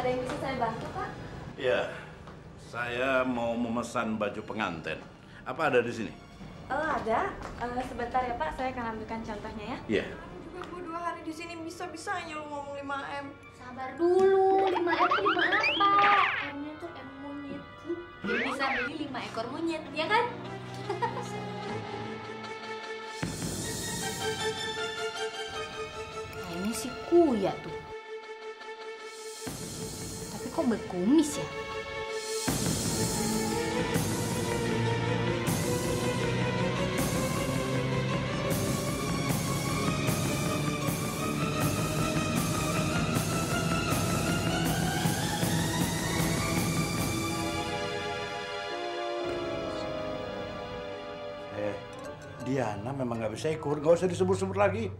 Ada yang bisa saya bantu, Pak? Ya, saya mau memesan baju pengantin. Apa ada di sini? Ada. Sebentar ya, Pak. Saya akan ambilkan contohnya ya. Iya. Juga gue 2 hari di sini bisa-bisanya lu ngomong 5M. Sabar dulu, 5M itu 5 apa? M-nya tuh M monyet. Dia bisa beli 5 ekor monyet, ya kan? Kayaknya si Kuya tuh. Tapi kok berkumis ya? Diana memang nggak bisa ikut, nggak usah disebut-sebut lagi.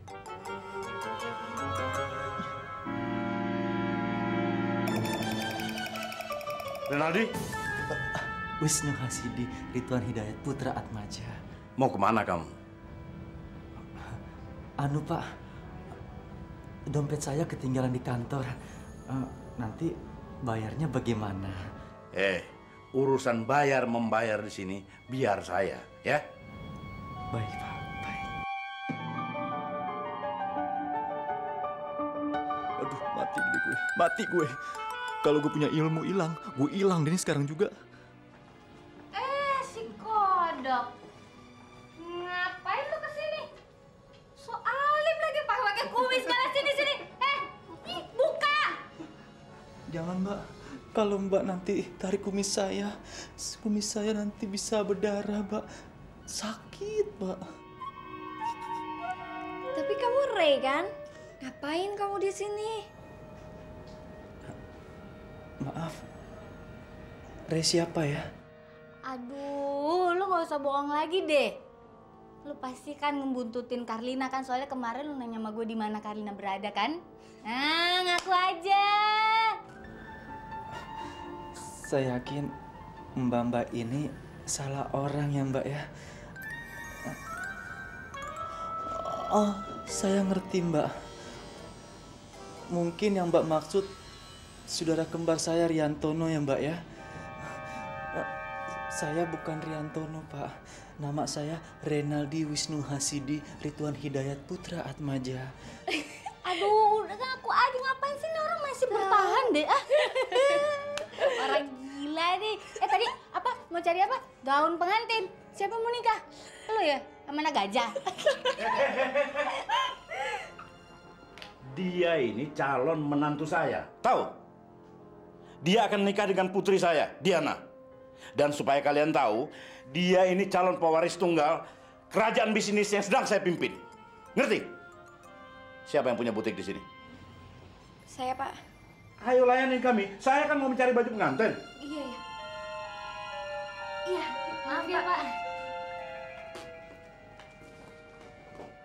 Renaldi? Wisnu Hasidi, Rituan Hidayat Putra Atmaja. Mau kemana kamu? Anu Pak, dompet saya ketinggalan di kantor. Nanti bayarnya bagaimana? Urusan bayar membayar di sini biar saya, ya. Baik Pak, baik. Aduh, mati gue. Kalau gue punya ilmu hilang, gue hilang deh sekarang juga. Si kodok. Ngapain lu kesini? So alim lagi pakai kumis segala sini. Buka! Jangan Mbak, kalau Mbak nanti tarik kumis saya nanti bisa berdarah Mbak. Sakit, Mbak. Tapi kamu Ray kan? Ngapain kamu di sini? Maaf. Ray siapa ya? Aduh, lu gak usah bohong lagi deh. Lu pasti kan ngebuntutin Karlina kan, soalnya kemarin lu nanya sama gue di mana Karlina berada kan? Nah, ngaku aja. Saya yakin Mbak ini salah orang ya Mbak ya. Oh, saya ngerti Mbak. Mungkin yang Mbak maksud saudara kembar saya Riantono ya Mbak ya. Saya bukan Riantono Pak. Nama saya Renaldi Wisnu Hasidi Rituan Hidayat Putra Atmaja. Aduh, udah ngaku aja, ngapain sih ini orang masih bertahan deh ah. Orang gila nih. Tadi apa? Mau cari apa? Gaun pengantin. Siapa mau nikah? Lu ya? Sama anak gajah. Dia ini calon menantu saya. Tahu? Dia akan nikah dengan putri saya, Diana. Dan supaya kalian tahu, dia ini calon pewaris tunggal kerajaan bisnis yang sedang saya pimpin. Ngerti? Siapa yang punya butik di sini? Saya, Pak. Ayo layanin kami. Saya kan mau mencari baju pengantin. Iya. Iya, maaf ya Pak.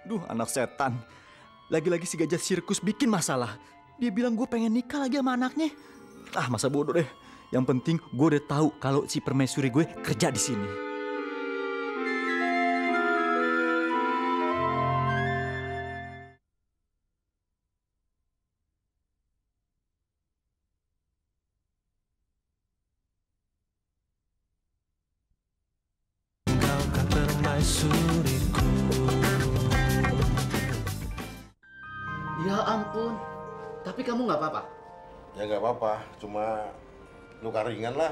Duh, anak setan. Lagi-lagi si gajah sirkus bikin masalah. Dia bilang gue pengen nikah lagi sama anaknya. Ah, masa bodoh deh. Yang penting gue udah tahu kalau si permaisuri gue kerja di sini. Kau kan permaisuriku. Ya ampun, tapi kamu nggak apa-apa? Ya nggak apa-apa, cuma luka ringan lah.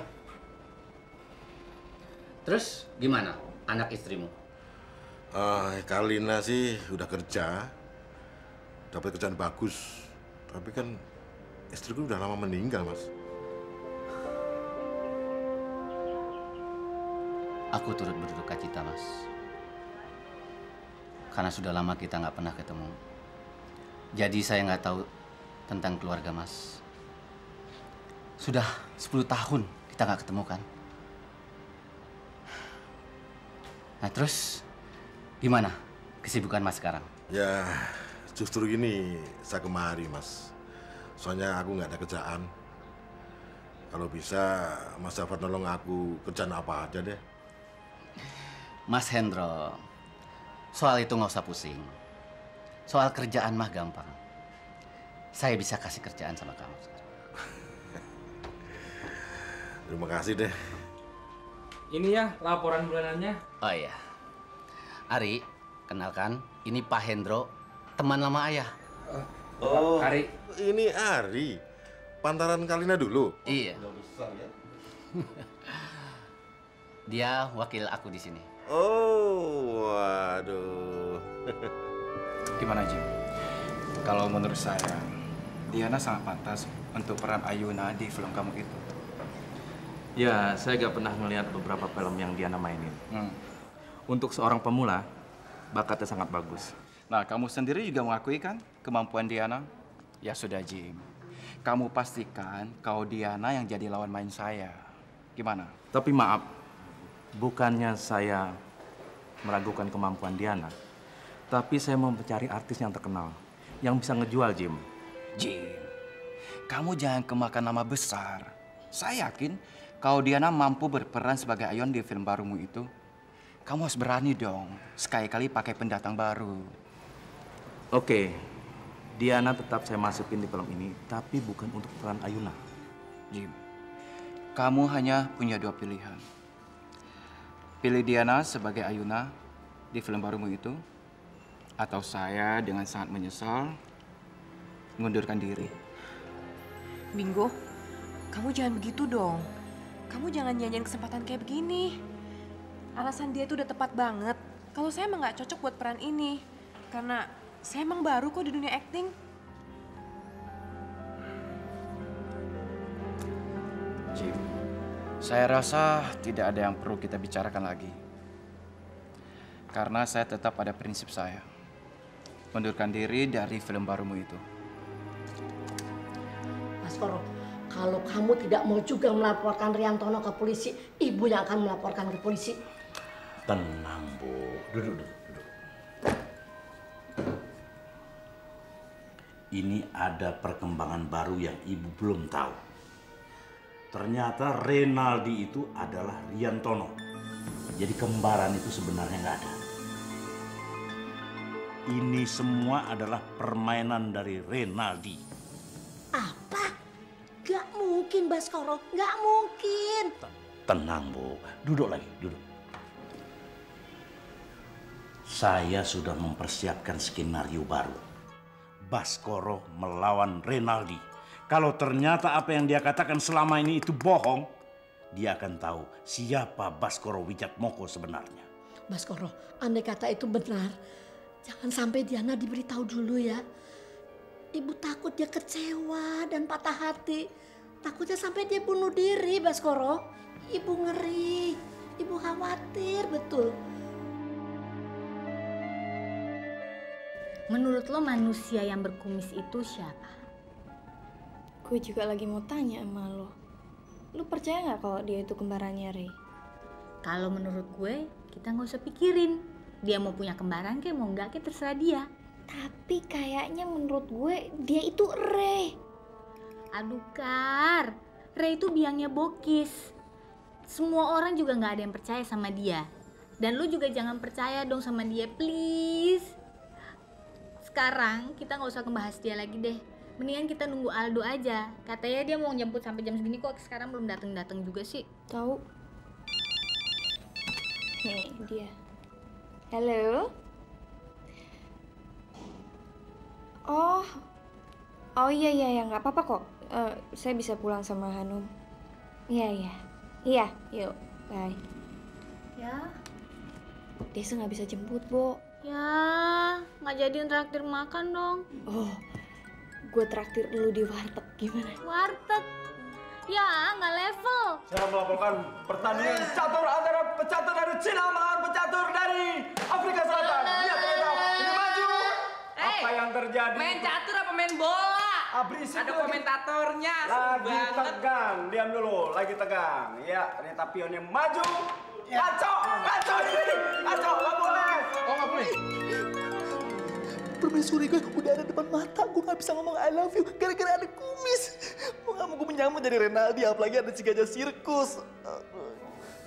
Terus gimana anak istrimu? Karlina sih udah kerja, dapat kerjaan bagus. Tapi kan istriku udah lama meninggal, Mas. Aku turut berduka cita, Mas. Karena sudah lama kita nggak pernah ketemu. Jadi saya nggak tahu tentang keluarga Mas. Sudah 10 tahun kita nggak ketemu kan? Nah terus gimana kesibukan Mas sekarang? Ya justru ini saya kemari, Mas. Soalnya aku nggak ada kerjaan. Kalau bisa Mas dapat nolong aku kerjaan apa aja deh. Mas Hendro, soal itu nggak usah pusing. Soal kerjaan mah gampang. Saya bisa kasih kerjaan sama kamu. Terima kasih deh. Ini ya laporan bulanannya. Oh iya. Ari, kenalkan, ini Pak Hendro, teman lama ayah. Oh, Ari. Ini Ari. Pantaran Kalina dulu. Iya. Dia wakil aku di sini. Oh, waduh. Gimana, Jim? Kalau menurut saya, Diana sangat pantas untuk peran Ayuna di film kamu itu. Ya, saya gak pernah ngelihat beberapa film yang Diana mainin. Untuk seorang pemula, bakatnya sangat bagus. Nah, kamu sendiri juga mengakui kan kemampuan Diana? Ya sudah, Jim. Kamu pastikan kalau Diana yang jadi lawan main saya. Gimana? Tapi maaf, bukannya saya meragukan kemampuan Diana, tapi saya mau mencari artis yang terkenal, yang bisa ngejual, Jim. Jim, kamu jangan kemakan nama besar. Saya yakin kalau Diana mampu berperan sebagai Ayon di film barumu itu, kamu harus berani dong, sekali-kali pakai pendatang baru. Oke, Diana tetap saya masukin di film ini, tapi bukan untuk peran Ayuna. Jim, kamu hanya punya dua pilihan. Pilih Diana sebagai Ayuna di film barumu itu, atau saya dengan sangat menyesal mengundurkan diri. Bingo, kamu jangan begitu dong. Kamu jangan nyanyiin kesempatan kayak begini. Alasan dia itu udah tepat banget. Kalau saya emang nggak cocok buat peran ini. Karena saya emang baru kok di dunia acting. Jim, saya rasa tidak ada yang perlu kita bicarakan lagi. Karena saya tetap pada prinsip saya. Mundurkan diri dari film barumu itu. Mas Koro, kalau kamu tidak mau juga melaporkan Riantono ke polisi, ibu yang akan melaporkan ke polisi. Tenang, Bu. Duduk. Ini ada perkembangan baru yang ibu belum tahu. Ternyata Renaldi itu adalah Riantono. Jadi kembaran itu sebenarnya nggak ada. Ini semua adalah permainan dari Renaldi. Apa? Gak mungkin, Baskoro. Gak mungkin. Tenang, Bu. Duduk lagi, duduk. Saya sudah mempersiapkan skenario baru. Baskoro melawan Renaldi. Kalau ternyata apa yang dia katakan selama ini itu bohong, dia akan tahu siapa Baskoro Wijatmoko sebenarnya. Baskoro, andai kata itu benar, jangan sampai Diana diberitahu dulu ya. Ibu takut dia kecewa dan patah hati. Takutnya sampai dia bunuh diri, Baskoro. Ibu ngeri, ibu khawatir betul. Menurut lo manusia yang berkumis itu siapa? Gue juga lagi mau tanya sama lo. Lo percaya nggak kalau dia itu kembarannya Ray? Kalau menurut gue, kita nggak usah pikirin. Dia mau punya kembaran kayak mau nggak kayak terserah dia. Tapi kayaknya menurut gue dia itu Ray. Aduh Kar, Ray itu biangnya bokis. Semua orang juga nggak ada yang percaya sama dia. Dan lu juga jangan percaya dong sama dia, please. Sekarang kita nggak usah ngebahas dia lagi deh. Mendingan kita nunggu Aldo aja. Katanya dia mau jemput sampai jam segini kok sekarang belum datang juga sih. Tahu? Nih dia. Halo? Oh iya nggak apa-apa kok. Saya bisa pulang sama Hanum. Iya, yuk, bye. Ya. Desa nggak bisa jemput, Bo. Ya, nggak jadi traktir makan dong. Oh, gue traktir lu di warteg gimana? Warteg? Ya, nggak level. Saya melaporkan pertandingan catur antara pecatur dari Cina melawan pecatur dari Afrika Selatan. Lihat, ini maju. Apa yang terjadi? Main catur apa main bola? Berisik Ada lagi. komentatornya. Lagi tegang, diam dulu, lagi tegang. Ya, Rita Pionnya maju. Ngaco, nggak boleh. Oh, nggak boleh. Permaisuri gue udah ada depan mata, gue nggak bisa ngomong I love you gara-gara ada kumis. Gue nggak mau gue menyambut jadi Renaldi, apalagi ada si gajah sirkus.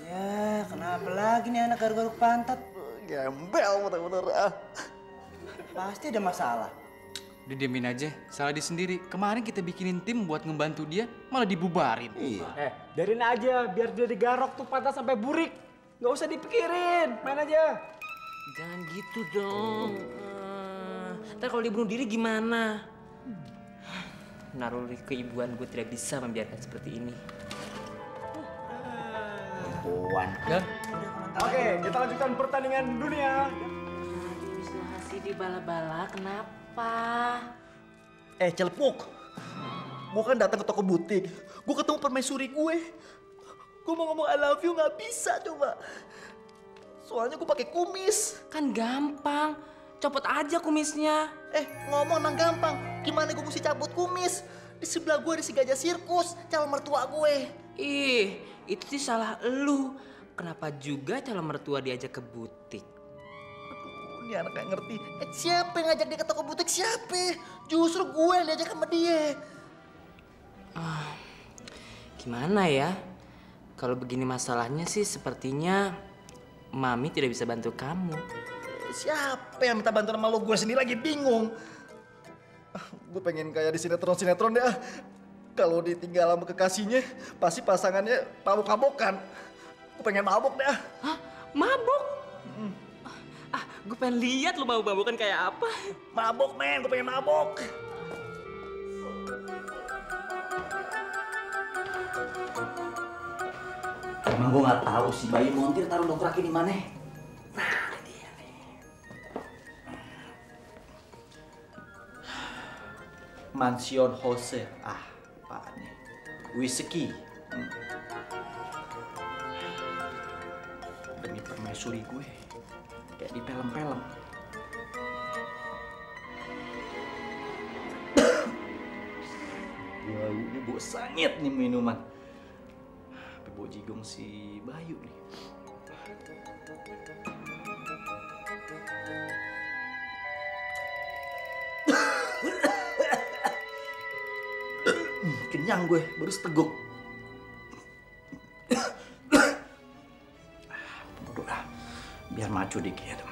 Ya, kenapa lagi nih anak garuk-garuk pantat? Gembel bener-bener. Pasti ada masalah. Udah diemin aja, salah dia sendiri. Kemarin kita bikinin tim buat ngebantu dia, malah dibubarin. Iya. Biarin aja, biar dia digarok tuh patah sampai burik. Nggak usah dipikirin, main aja. Jangan gitu dong. Ntar kalau dia bunuh diri gimana? Naluri keibuan gue tidak bisa membiarkan seperti ini. Perempuan. Ya? Oke, kita lanjutkan pertandingan dunia. Masih di bala-bala, kenapa? Celepuk. Gue kan datang ke toko butik. Gue ketemu permaisuri gue. Gue mau ngomong I love you nggak bisa coba. Soalnya gue pakai kumis. Kan gampang. Copot aja kumisnya. Ngomong emang gampang. Gimana gue mesti cabut kumis? Di sebelah gue ada si gajah sirkus, calon mertua gue. Ih, itu sih salah elu. Kenapa juga calon mertua diajak ke butik? Ini anak gak ngerti. Siapa yang ngajak dia ke toko butik? Siapa? Justru gue yang diajak sama dia. Gimana ya? Kalau begini masalahnya sih sepertinya Mami tidak bisa bantu kamu. Siapa yang minta bantuan sama lo? Gue sendiri lagi bingung. Gue pengen kayak di sinetron deh. Kalau ditinggal sama kekasihnya, pasti pasangannya mabok-mabokan. Gue pengen mabok deh. Hah? Mabok? Gue pengen lihat lu mabok-mabokan kayak apa. Mabok, men. Gue pengen mabok. Emang gue nggak tahu si bayi montir taruh dongkrak ini mana. Nah, dia nih. Mansion Jose. Apaan nih? Whisky. Demi permaisuri gue. Kayak di film-film. Baunya bau sangit nih minuman. Sampai bau jigong si Bayu nih. Kenyang gue, baru seteguk. Bodoh dah, biar maco dikit.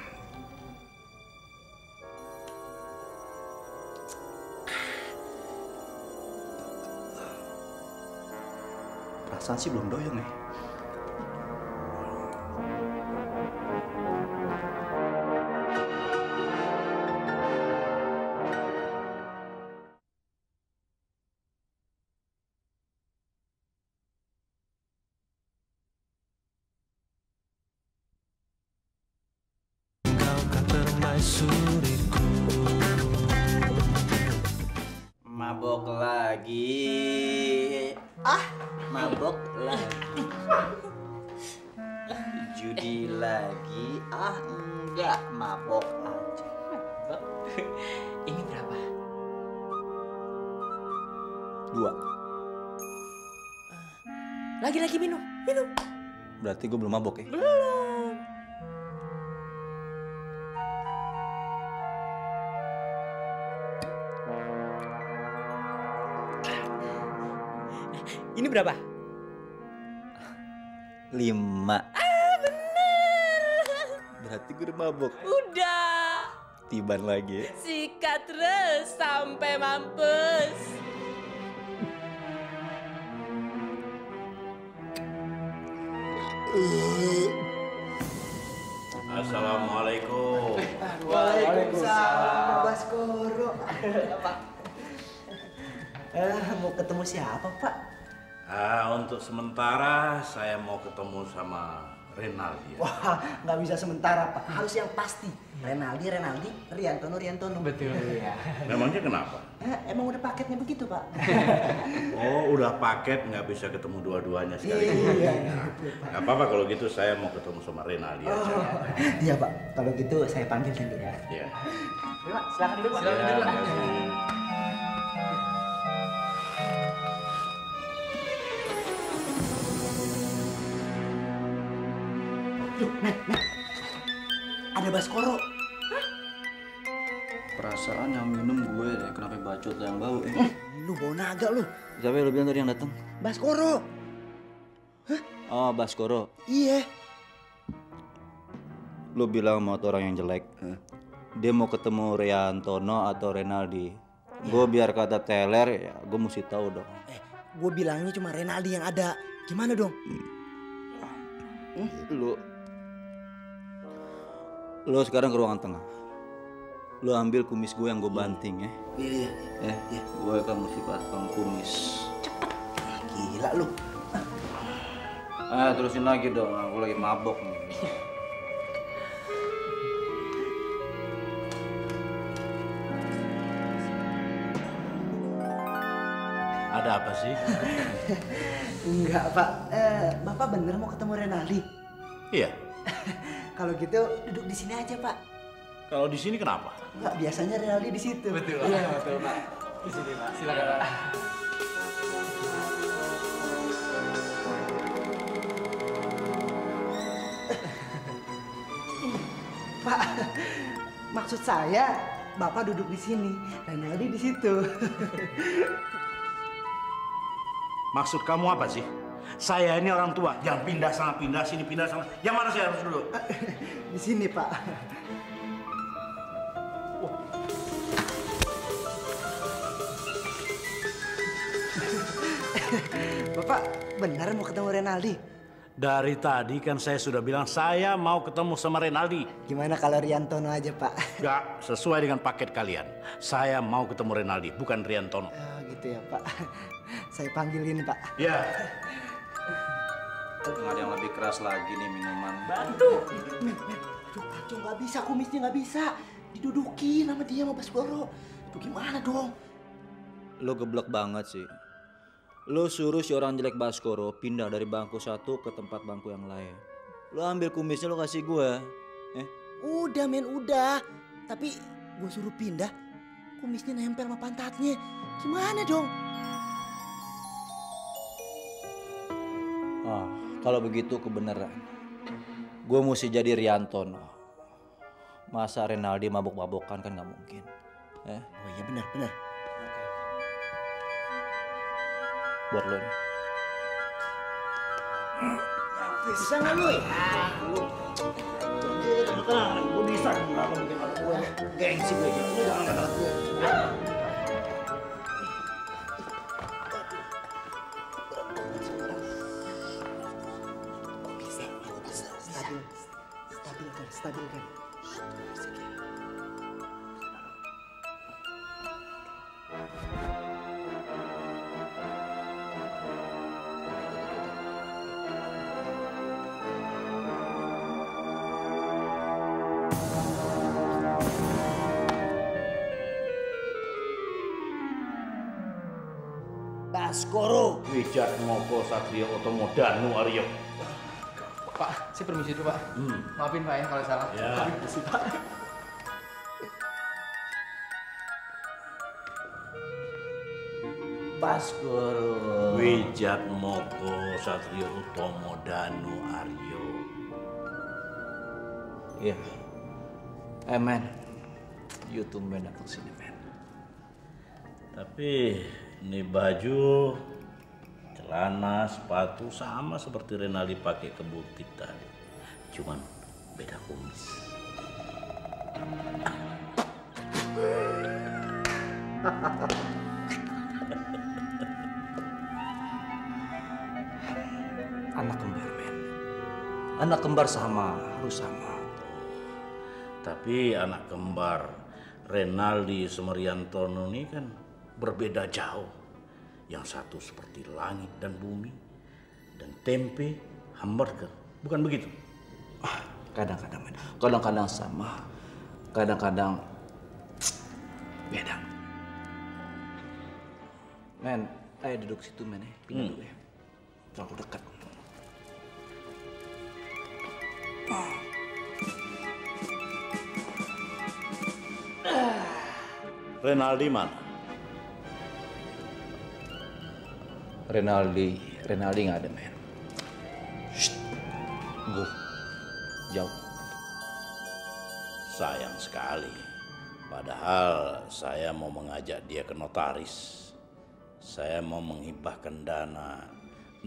Perasaan sih belum doyong ya. permaisuriku. Mabok lagi. Mabok lagi. Judi lagi. Enggak, mabok aja. Ini berapa? 2. Lagi minum. Berarti gue belum mabok ya? Belum. Ini berapa? 5. Bener. Berarti gue udah mabok. Udah. Tiban lagi. Sikat terus sampai mampus. Assalamualaikum. Waalaikumsalam, Baskoro. Pak. Mau ketemu siapa, Pak? Untuk sementara saya mau ketemu sama Renaldi. Wah, nggak bisa sementara, Pak. Harus yang pasti. Renaldi, Riantono. Betul ya. Memangnya kenapa? Emang udah paketnya begitu, Pak? Oh, udah paket, nggak bisa ketemu dua-duanya sekaligus. Iya. Nggak apa-apa kalau gitu, saya mau ketemu sama Renaldi aja. Iya, Pak. Kalau gitu saya panggil dulu ya. Iya. Pak, silakan dulu, Pak. Silakan dulu, Pak. Loh, Nek. Ada Baskoro. Perasaan yang minum gue deh, kenapa bacot yang bau ya? Lu bau naga lu. Siapa yang lu bilang tadi yang datang? Baskoro. Oh, Baskoro. Iya. Lu bilang mau orang yang jelek. Dia mau ketemu Riantono atau Renaldi. Gue biar kata teler ya, gue mesti tahu dong. Gue bilangnya cuma Renaldi yang ada. Gimana dong? Lo sekarang ke ruangan tengah. Lo ambil kumis gue yang gue banting ya. Iya. Gue akan mesti pasang kumis. Gila lu. Terusin lagi dong, aku lagi mabok nih. Ada apa sih? Enggak, Pak. Bapak bener mau ketemu Renaldi? Iya. Kalau gitu duduk di sini aja, Pak. Kalau di sini kenapa? Enggak, biasanya Renaldi di situ. Betul, Iya, betul, Pak. Di sini, Pak. Silakan, Pak. Pak, maksud saya Bapak duduk di sini, Renaldi di situ. Maksud kamu apa sih? Saya ini orang tua, jangan pindah sana, pindah sini, pindah sana. Yang mana saya harus duduk? Di sini, Pak. Bapak benar mau ketemu Renaldi? Dari tadi kan saya sudah bilang saya mau ketemu sama Renaldi. Gimana kalau Riantono aja, Pak? Enggak, sesuai dengan paket kalian. Saya mau ketemu Renaldi, bukan Riantono. Oh, gitu ya, Pak. Saya panggilin, Pak. Ya. Nggak ada yang lebih keras lagi nih minuman. Bantu. Aduh, kacau, nggak bisa, kumisnya nggak bisa. Didudukin sama dia, sama Baskoro. Itu gimana dong? Lo geblek banget sih. Lo suruh si orang jelek Baskoro pindah dari bangku satu ke tempat bangku yang lain. Lo ambil kumisnya lo kasih gue. Udah, men, udah. Tapi gue suruh pindah, kumisnya nempel sama pantatnya. Gimana dong? Kalau begitu kebenaran. Gue mesti jadi Riantono. Masa Renaldi mabok-mabokan kan nggak mungkin. Oh iya, benar. Buat lo nih. Bisa nggak lu? Tenang, gue bisa. Kenapa bikin alat gue? Gengsi gue gitu. Lu jangan alat gue. Stabilkan. Baskoro. Wijat Moko Satrio Utomo Danu Aryo. Pak, saya permisi dulu, Pak. Maafin Pak ya kalau salah. Ya. Permisi, Pak. Baskoro. Wijat Moko Satrio Utomo Danu Aryo. Iya. Men. You tumben datang sini, men. Tapi ini baju, celana, sepatu sama seperti Renaldi pakai ke butik tadi. Cuman beda kumis. Anak kembar, men. Anak kembar sama, harus sama. Tapi anak kembar Renaldi sama Riantono ini kan berbeda jauh. Yang satu seperti langit dan bumi, dan tempe, hamburger. Bukan begitu? Kadang-kadang, men. Kadang-kadang sama. Kadang-kadang beda. Men, ayo duduk situ, men. Pindah dulu ya. Terlalu dekat. Renaldi mana? Renaldi nggak ada, men. Gue jauh. Sayang sekali. Padahal saya mau mengajak dia ke notaris. Saya mau menghibahkan dana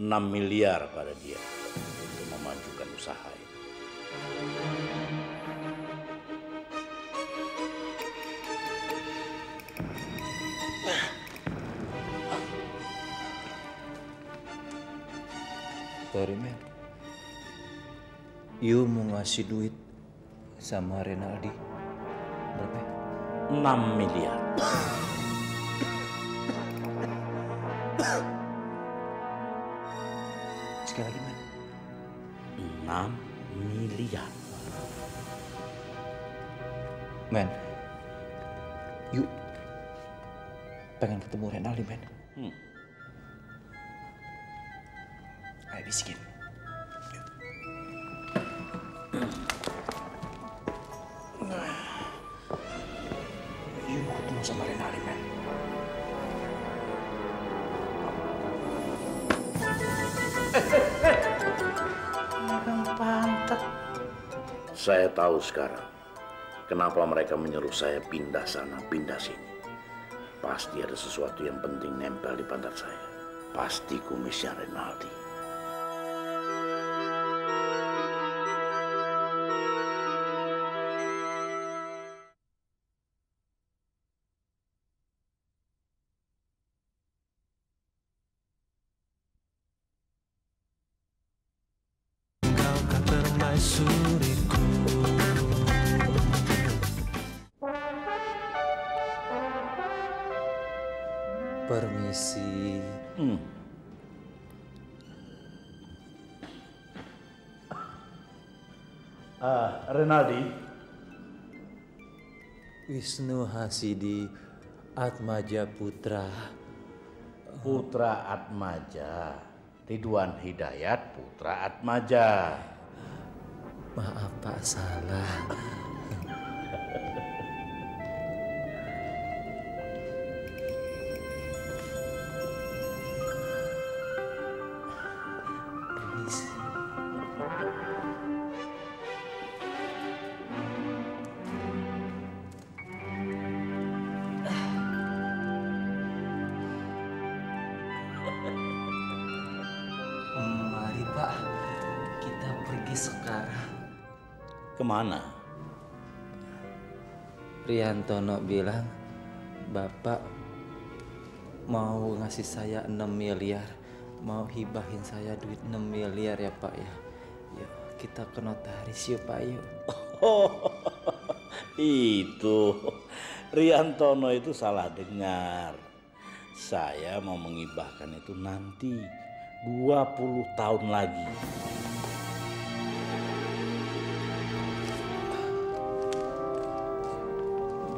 6 miliar pada dia untuk memajukan usaha ini. sorry men. You mau ngasih duit sama Renaldi berapa? 6 miliar. Sekali lagi men. 6 miliar. Men, you pengen ketemu Renaldi men. Ayo bisikin. You mau ketemu sama Renaldi men. Saya tahu sekarang kenapa mereka menyuruh saya pindah sana, pindah sini. Pasti ada sesuatu yang penting nempel di pantat saya. Pasti kumisnya Renaldi. Permaisuriku. Permisi. Renaldi. Wisnu Hasidi Atmaja Putra. Putra Atmaja. Ridwan Hidayat Putra Atmaja. Maaf Pak, salah. Mari Pak, kita pergi sekarang. Kemana? Riantono bilang Bapak mau ngasih saya 6 miliar. Mau hibahin saya duit 6 miliar ya Pak ya. Yuk kita ke notaris yuk Pak yuk. Oh, itu. Riantono itu salah dengar. Saya mau mengibahkan itu nanti 20 tahun lagi.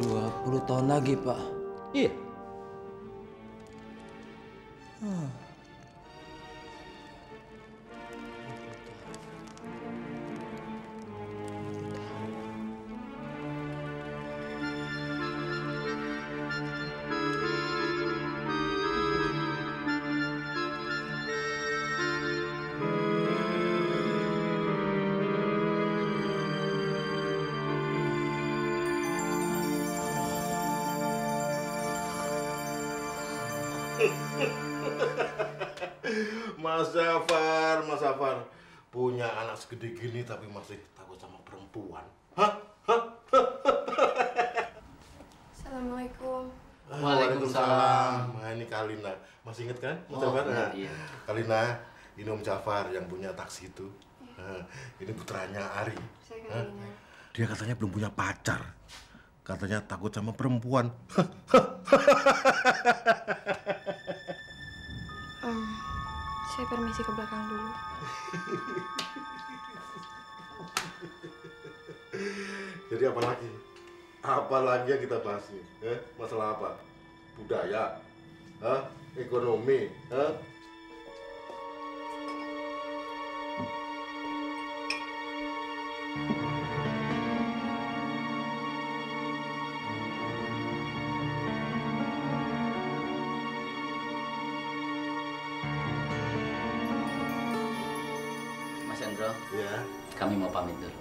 20 tahun lagi, Pak. Iya. Mas Zafar punya anak segede gini tapi masih takut sama perempuan. Hah? Assalamualaikum. Waalaikumsalam. Nah, ini Kalina. Masih inget kan, Mas Zafar? Iya. Kalina, ini Om Zafar yang punya taksi itu. Ini putranya Ari. Dia katanya belum punya pacar. Katanya takut sama perempuan. Saya permisi ke belakang dulu. Jadi apa lagi? Apa lagi yang kita bahas nih? Masalah apa? Budaya? Ekonomi? Ya. Kami mau pamit dulu.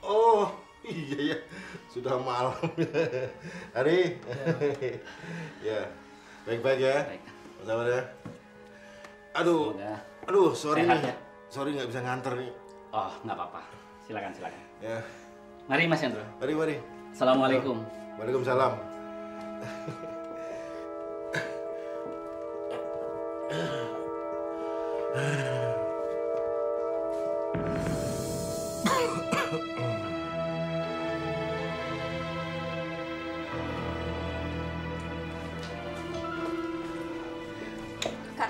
Oh, iya ya. Sudah malam. Ari. Ya. Baik-baik ya. Baik. Sama ya. Aduh. Aduh, sorry nih. Ya? Sorry nggak bisa nganter nih. Oh, nggak apa-apa. Silakan. Ya. Mari Mas Hendro. Mari. Assalamualaikum. Waalaikumsalam.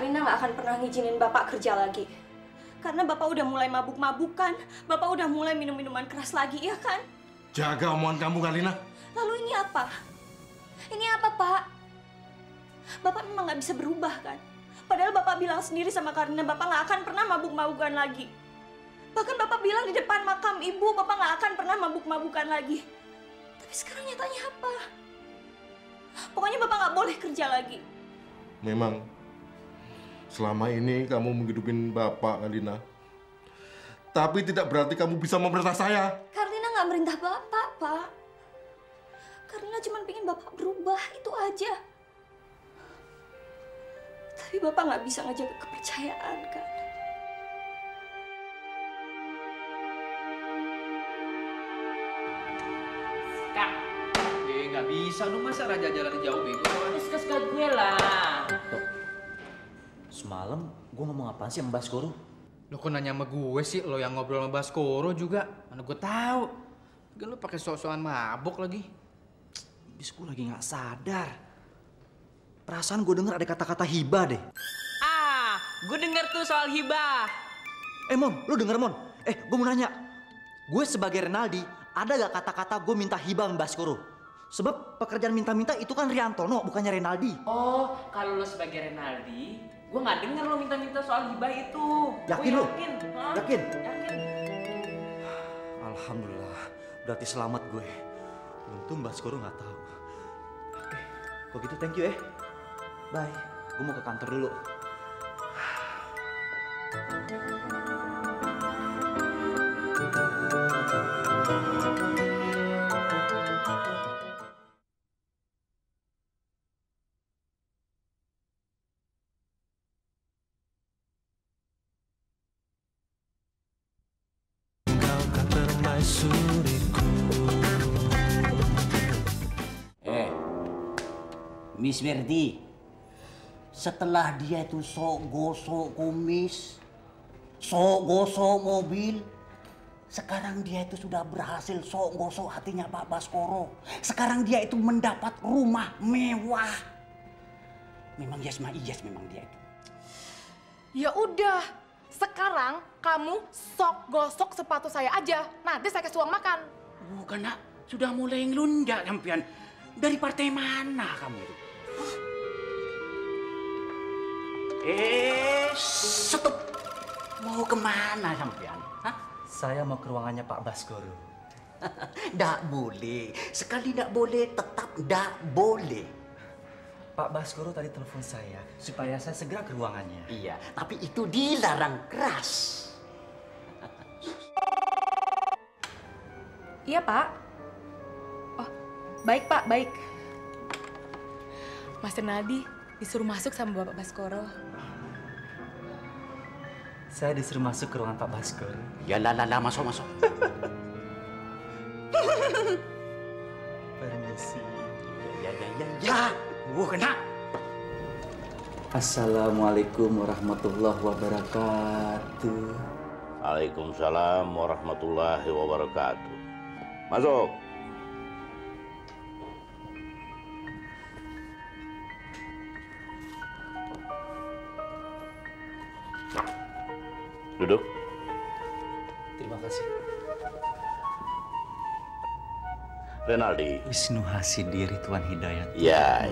Kak Rina nggak akan pernah ngizinin Bapak kerja lagi. Karena Bapak udah mulai mabuk-mabukan, Bapak udah mulai minum-minuman keras lagi, ya kan? Jaga omongan kamu, Kalina. Lalu ini apa? Ini apa, Pak? Bapak memang nggak bisa berubah, kan? Padahal Bapak bilang sendiri sama Karina, Bapak nggak akan pernah mabuk-mabukan lagi. Bahkan Bapak bilang di depan makam Ibu, Bapak nggak akan pernah mabuk-mabukan lagi. Tapi sekarang nyatanya apa? Pokoknya Bapak nggak boleh kerja lagi. Memang selama ini kamu menghidupin Bapak, Kalina. Tapi tidak berarti kamu bisa memerintah saya. Karina nggak merintah Bapak, Pak. Karina cuma pengen Bapak berubah, itu aja. Tapi Bapak nggak bisa ngejaga kepercayaan, kan? Kak, nggak bisa dong, masa Raja jalan jauh bego. Diskus ke gue lah. Semalam gue ngomong apaan sih sama Baskoro? Lo kok nanya sama gue sih, lo yang ngobrol sama Baskoro juga. Mana gue tahu. Kan lo pakai sok-sokan mabuk lagi. Bis gue lagi nggak sadar. Perasaan gue denger ada kata-kata hibah deh. Ah, gue denger tuh soal hibah. Mon, lu denger Mon? Gue mau nanya. Gue sebagai Renaldi, ada gak kata-kata gue minta hibah sama Baskoro? Sebab pekerjaan minta-minta itu kan Riantono, bukannya Renaldi. Oh, kalau lo sebagai Renaldi, gue nggak denger lo minta-minta soal hibah itu. Yakin lo? Yakin? Hah? Yakin? Yakin. Alhamdulillah, berarti selamat gue. Untung Baskoro nggak tahu. Kok gitu thank you Bye, gue mau ke kantor dulu. Miss Verdi, setelah dia itu sok gosok kumis, sok gosok mobil, sekarang dia itu sudah berhasil sok gosok hatinya Pak Baskoro. Sekarang dia itu mendapat rumah mewah. Memang yes memang dia itu. Ya udah, sekarang kamu sok gosok sepatu saya aja. Nanti saya kasih uang makan. Oh, karena sudah mulai ngelunjak kampian. Dari partai mana kamu itu? Stop. Mau kemana sampean? Hah? Saya mau ke ruangannya Pak Baskoro. Nggak boleh. Sekali nggak boleh, tetap nggak boleh. Pak Baskoro tadi telepon saya supaya saya segera ke ruangannya. Iya, tapi itu dilarang keras. Iya, Pak. Oh, baik, Pak, baik. Mas Renaldi disuruh masuk sama Bapak Baskoro. Saya disuruh masuk ke ruangan Pak Baskoro. Ya lah, masuk. Permisi. Ya. Kena. Assalamualaikum warahmatullahi wabarakatuh. Waalaikumsalam warahmatullahi wabarakatuh. Masuk. Duduk. Terima kasih. Renaldi. Wisnu Hasidi Ridwan Hidayat. Ya.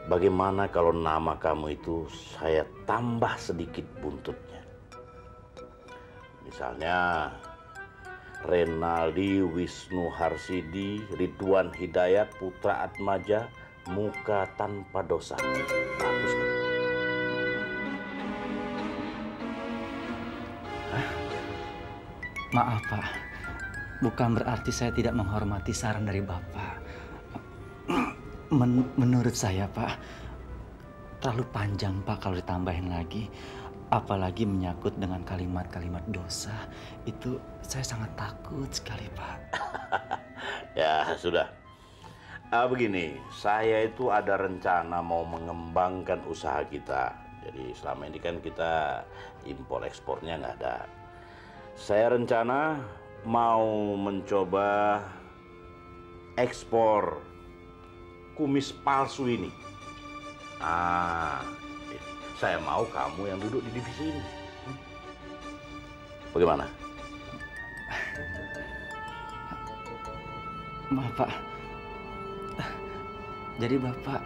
Bagaimana kalau nama kamu itu saya tambah sedikit buntutnya? Misalnya Renaldi Wisnu Harsidi Ridwan Hidayat Putra Atmaja Muka Tanpa Dosa. Bagus kan? Maaf Pak, bukan berarti saya tidak menghormati saran dari Bapak. Menurut saya Pak, terlalu panjang Pak kalau ditambahin lagi. Apalagi menyangkut dengan kalimat-kalimat dosa. Itu saya sangat takut sekali Pak. Ya sudah. Begini, saya itu ada rencana mau mengembangkan usaha kita. Jadi selama ini kan kita impor ekspornya nggak ada. Saya rencana mau mencoba ekspor kumis palsu ini. saya mau kamu yang duduk di divisi ini. Bagaimana? Maaf, Pak. Jadi Bapak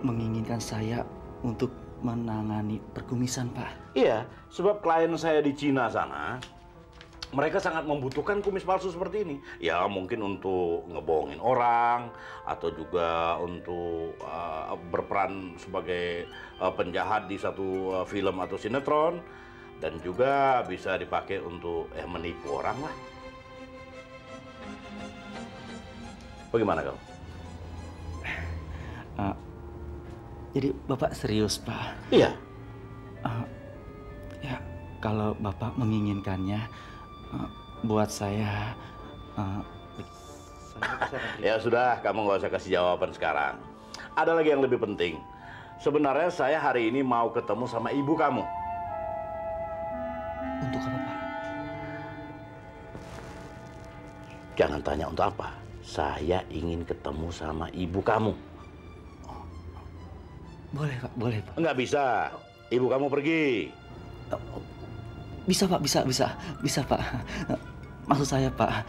menginginkan saya untuk menangani perkumisan, Pak? Iya, sebab klien saya di Cina sana, mereka sangat membutuhkan kumis palsu seperti ini. Ya, mungkin untuk ngebohongin orang, atau juga untuk berperan sebagai penjahat di satu film atau sinetron, dan juga bisa dipakai untuk menipu orang lah. Bagaimana kamu? Jadi Bapak serius, Pak? Iya. Ya, kalau Bapak menginginkannya, buat saya... Ya sudah, kamu nggak usah kasih jawaban sekarang. Ada lagi yang lebih penting. Sebenarnya saya hari ini mau ketemu sama ibu kamu. Untuk apa, Pak? Jangan tanya untuk apa. Saya ingin ketemu sama ibu kamu. Boleh, Pak. Boleh, Pak. Enggak bisa. Ibu kamu pergi. Bisa, Pak. Bisa, Pak. Maksud saya, Pak,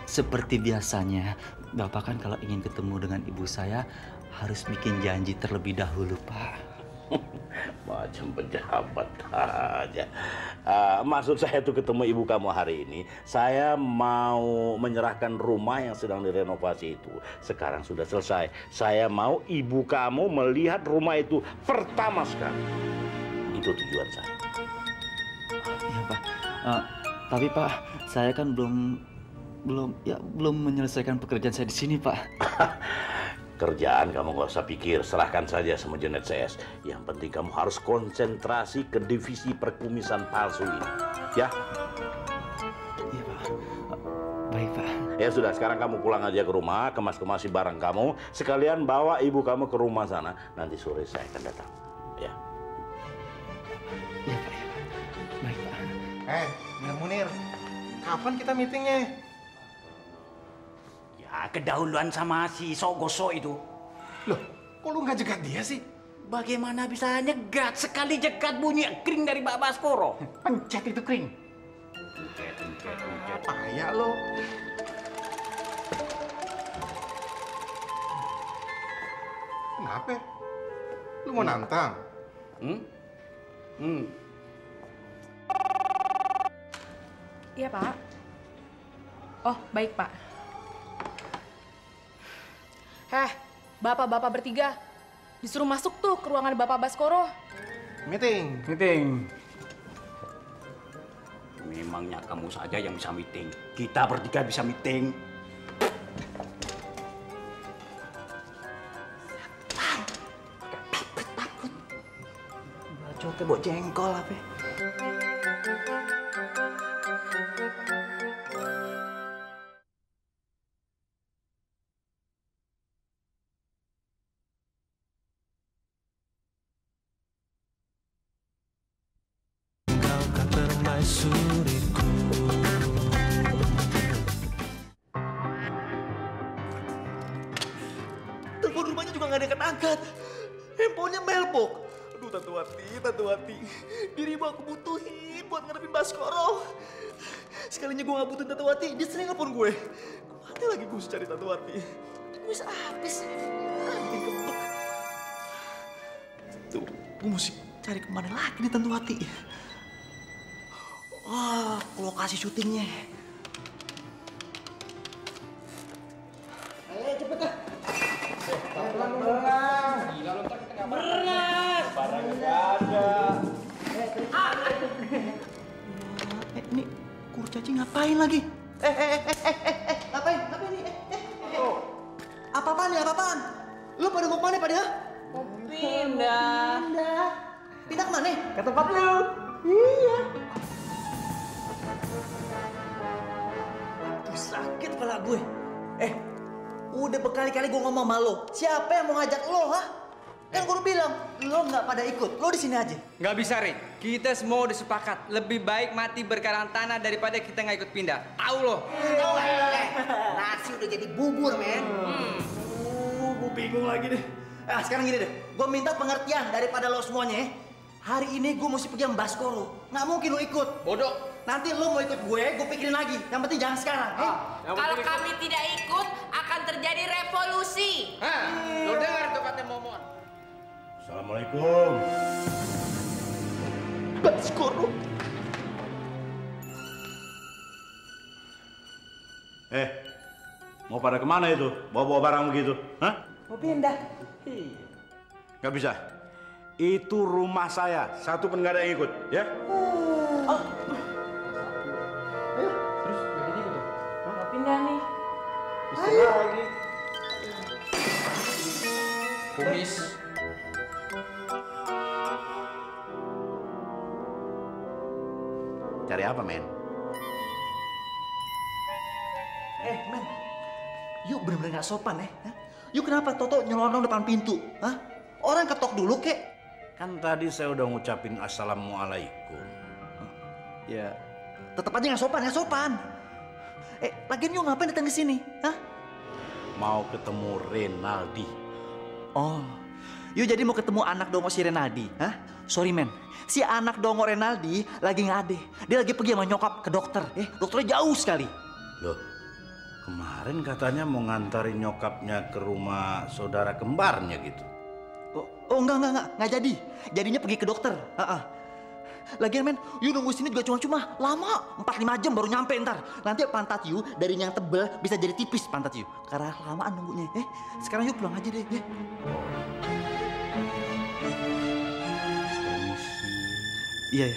seperti biasanya, Bapak kan kalau ingin ketemu dengan ibu saya, harus bikin janji terlebih dahulu, Pak. Macam pejabat aja. Maksud saya tuh ketemu ibu kamu hari ini, saya mau menyerahkan rumah yang sedang direnovasi itu. Sekarang sudah selesai. Saya mau ibu kamu melihat rumah itu pertama sekali. Itu tujuan saya. Iya, Pak. Tapi Pak, saya kan belum menyelesaikan pekerjaan saya di sini, Pak. Kerjaan kamu nggak usah pikir, serahkan saja sama Janet CS. Yang penting kamu harus konsentrasi ke divisi perkumisan palsu ini, ya? Iya, Pak. Baik, Pak. Ya sudah, sekarang kamu pulang aja ke rumah, kemas-kemasi barang kamu, sekalian bawa ibu kamu ke rumah sana. Nanti sore saya akan datang, ya? Iya, Pak. Baik, Pak. Munir, kapan kita meetingnya? Ya, kedahuluan sama si Sok Gosok itu. Loh, kok lu nggak jegat dia sih? Bagaimana bisa nyegat? Sekali jegat bunyi kring dari Mbak Baskoro. Pencet itu kring. Pencet. Payah lo. Kenapa? Lu mau nantang? Iya, Pak. Oh, baik, Pak. Bapak-bapak bertiga disuruh masuk tuh ke ruangan Bapak Baskoro. Meeting. Memangnya kamu saja yang bisa meeting. Kita bertiga bisa meeting. Takut. Bacotnya bawa jengkol apa? Suriku. Telepon rumahnya juga nggak ada yang angkat. Handphonenya melpok. Aduh, Tante Wati. Dirimu aku butuhin buat ngadepin Baskoro. Sekalinya gue nggak butuhin Tante Wati, dia sering nelfon gue. Kemana lagi gue cari Tante Wati? Gue habis. Bikin kebek. Tuh, gue mesti cari kemana lagi nih Tante Wati. Wah, lokasi syutingnya. Ayo cepet dah. Pelan-pelan. Gila lu ntar kita nggak berenang. Barangnya nggak ada. Ini kurcaci ngapain lagi? Ngapain nih? Apaan? Lu pada mau kemana pada? Mau pindah. Pindah kemana? Ke tempat lu. Iya. Sakit kepala gue. Udah berkali-kali gue ngomong sama lo. Siapa yang mau ngajak lo, ha? Kan gue udah bilang, lo nggak pada ikut. Lo di sini aja. Nggak bisa, Rik. Kita semua udah sepakat. Lebih baik mati berkarantana daripada kita nggak ikut pindah. Tahu lo? Nasi udah jadi bubur, men. Gue bingung lagi deh. Sekarang gini deh. Gue minta pengertian daripada lo semuanya, ya. Hari ini gue mesti pergi sama Baskoro. Nggak mungkin lo ikut. Bodoh. Nanti lo mau ikut gue pikirin lagi. Yang penting jangan sekarang. Kalau kami tidak ikut, akan terjadi revolusi. Lo dengar tuh kata Momon. Assalamualaikum. Baskoro. Mau pada kemana itu? Bawa-bawa barang begitu? Hah? Mau pindah. Gak bisa. Itu rumah saya. Satu pun gak ada yang ikut, ya? Mau pindah nih. Lagi. Kumis. Cari apa, men? Men, yuk bener-bener gak sopan ya. Yuk kenapa Toto nyelonong depan pintu? Hah? Orang ketok dulu kek. Kan tadi saya udah ngucapin assalamualaikum. Ya, tetap aja gak sopan. Lagian yuk ngapain datang ke sini? Hah? Mau ketemu Renaldi. Oh, yuk jadi mau ketemu anak dongo si Renaldi. Hah? Sorry men, si anak dongo Renaldi lagi nggak ada. Dia lagi pergi sama nyokap ke dokter. Dokternya jauh sekali. Loh, kemarin katanya mau ngantarin nyokapnya ke rumah saudara kembarnya gitu. Oh enggak jadi. Jadinya pergi ke dokter. Lagian men, you nunggu sini juga cuma lama 4-5 jam baru nyampe ntar. Nanti pantat you dari yang tebel bisa jadi tipis pantat you. Karena lamaan nunggunya. Sekarang you pulang aja deh. Iya.